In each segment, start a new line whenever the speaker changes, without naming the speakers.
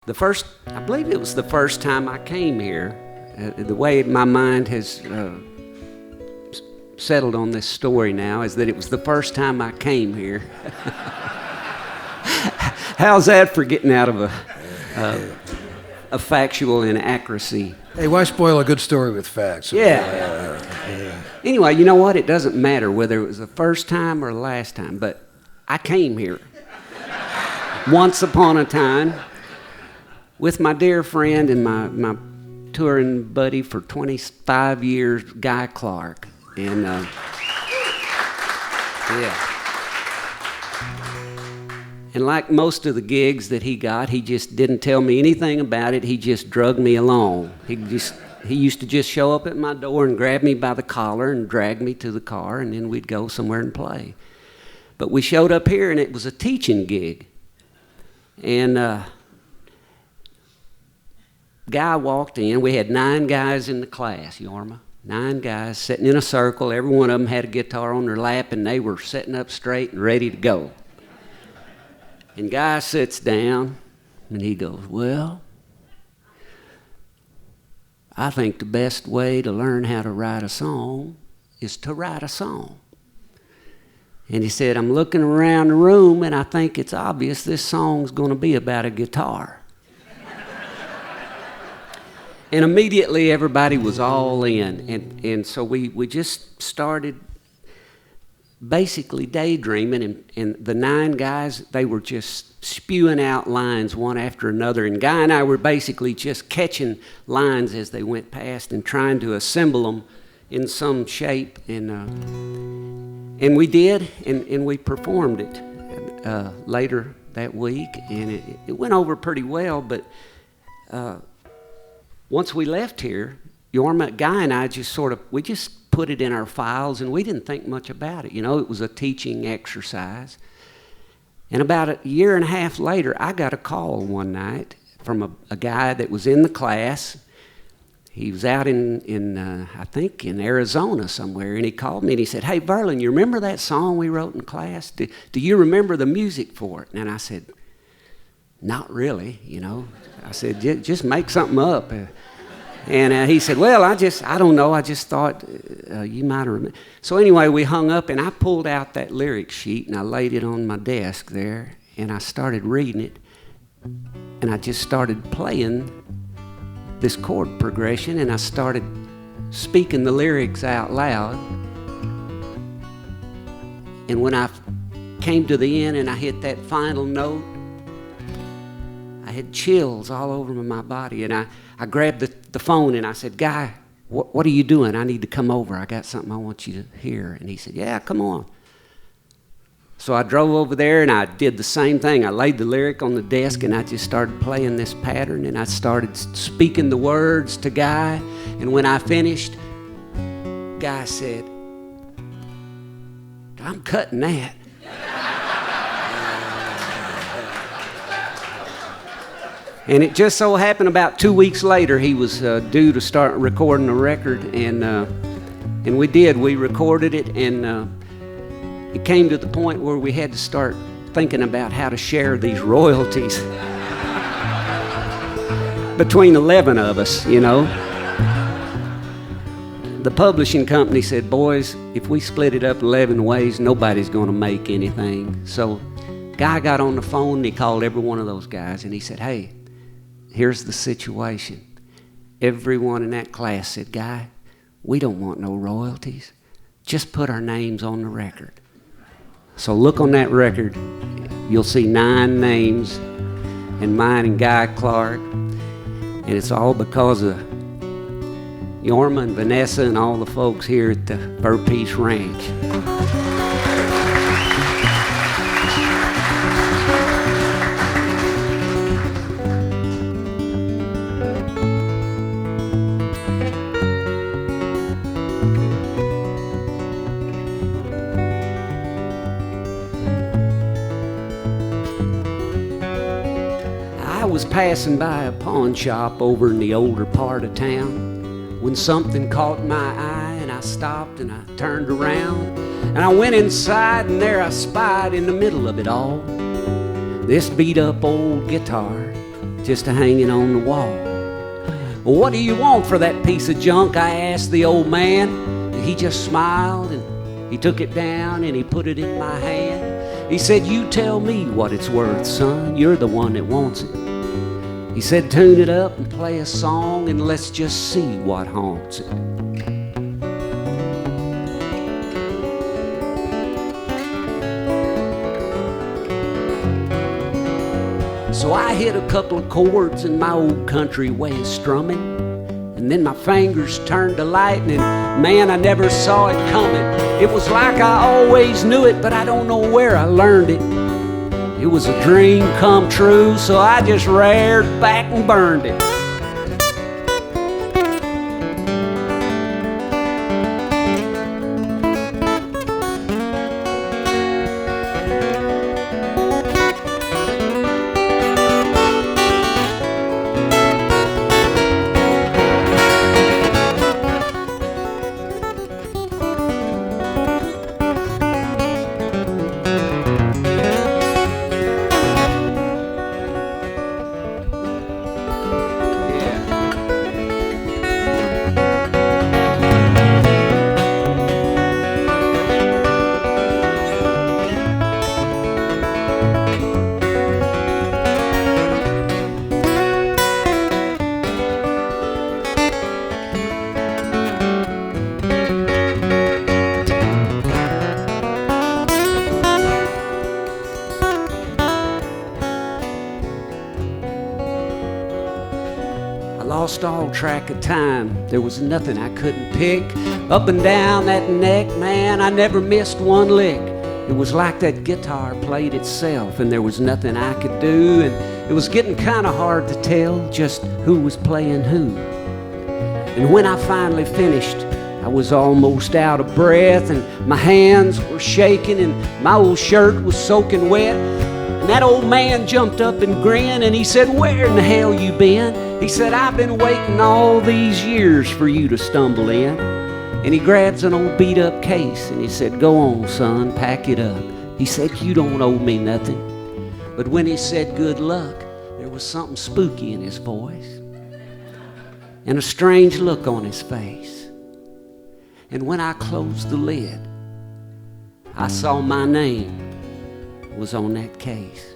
I believe it was the first time I came here. The way my mind has settled on this story now is that it was the first time I came here. How's that for getting out of a factual inaccuracy?
Hey, why spoil a good story with facts?
Yeah. Anyway, you know what? It doesn't matter whether it was the first time or the last time, but I came here once upon a time with my dear friend and my touring buddy for 25 years, Guy Clark. And And like most of the gigs that he got, he just didn't tell me anything about it. He just drugged me along. He used to just show up at my door and grab me by the collar and drag me to the car, and then we'd go somewhere and play. But we showed up here, and it was a teaching gig. And Guy walked in. We had 9 guys in the class, Jorma. 9 guys sitting in a circle. Every one of them had a guitar on their lap, and they were sitting up straight and ready to go. And Guy sits down, and he goes, "Well, I think the best way to learn how to write a song is to write a song." And he said, "I'm looking around the room, and I think it's obvious this song's going to be about a guitar." And immediately everybody was all in. And so we just started basically daydreaming, and the 9 guys, they were just spewing out lines one after another, and Guy and I were basically just catching lines as they went past and trying to assemble them in some shape, and we did, and we performed it later that week, and it went over pretty well. But once we left here, Jorma, Guy and I we just put it in our files, and we didn't think much about it. You know, it was a teaching exercise. And about a year and a half later, I got a call one night from a guy that was in the class. He was out I think in Arizona somewhere, and he called me and he said, "Hey, Verlon, you remember that song we wrote in class? Do you remember the music for it?" And I said, "Not really, you know." I said, "Just make something up." And he said, "Well, I don't know. I just thought you might have remembered." So anyway, we hung up, and I pulled out that lyric sheet, and I laid it on my desk there, and I started reading it, and I just started playing this chord progression, and I started speaking the lyrics out loud. And when I came to the end and I hit that final note, I had chills all over my body, and I grabbed the phone and I said, "Guy, what are you doing? I need to come over. I got something I want you to hear." And he said, "Yeah, come on." So I drove over there and I did the same thing. I laid the lyric on the desk and I just started playing this pattern, and I started speaking the words to Guy. And when I finished, Guy said, "I'm cutting that." And it just so happened about 2 weeks later, he was due to start recording a record, and we did. We recorded it, and it came to the point where we had to start thinking about how to share these royalties between 11 of us, you know. The publishing company said, "Boys, if we split it up 11 ways, nobody's going to make anything." So Guy got on the phone, and he called every one of those guys, and he said, "Hey, here's the situation." Everyone in that class said, "Guy, we don't want no royalties. Just put our names on the record." So look on that record. You'll see 9 names, and mine and Guy Clark. And it's all because of Jorma and Vanessa and all the folks here at the Burpees Ranch. I was passing by a pawn shop over in the older part of town when something caught my eye, and I stopped and I turned around, and I went inside, and there I spied in the middle of it all this beat up old guitar just hanging on the wall. Well, what do you want for that piece of junk? I asked the old man. He just smiled and he took it down and he put it in my hand. He said, you tell me what it's worth, son. You're the one that wants it. He said, tune it up and play a song and let's just see what haunts it. So I hit a couple of chords in my old country way of strumming, and then my fingers turned to lightning. Man, I never saw it coming. It was like I always knew it, but I don't know where I learned it. It was a dream come true, so I just reared back and burned it. Lost all track of time. There was nothing I couldn't pick. Up and down that neck, man, I never missed one lick. It was like that guitar played itself and there was nothing I could do, and it was getting kind of hard to tell just who was playing who. And when I finally finished, I was almost out of breath and my hands were shaking and my old shirt was soaking wet. And that old man jumped up and grinned and he said, where in the hell you been? He said, I've been waiting all these years for you to stumble in. And he grabs an old beat up case and he said, go on, son, pack it up. He said, you don't owe me nothing. But when he said good luck, there was something spooky in his voice and a strange look on his face. And when I closed the lid, I saw my name was on that case.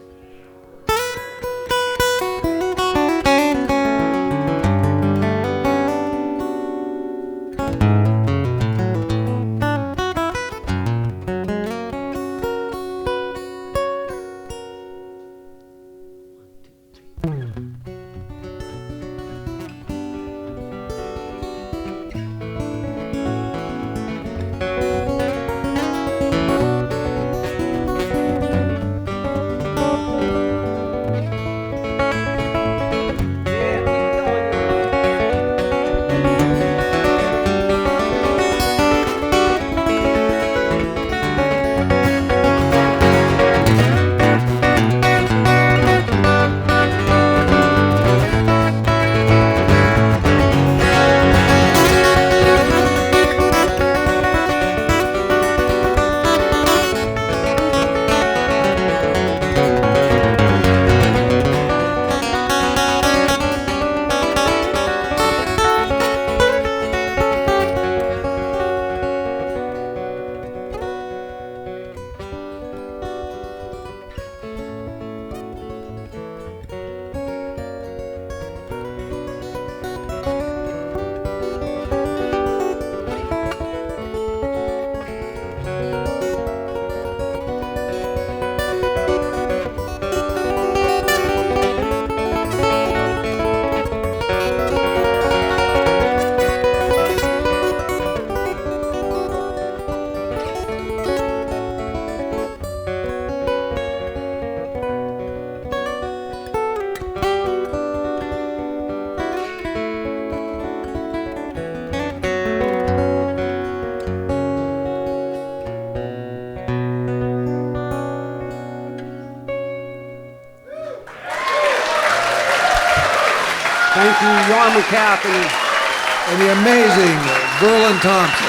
Thank you, Jorma Kaukonen, and the amazing Verlon Thompson.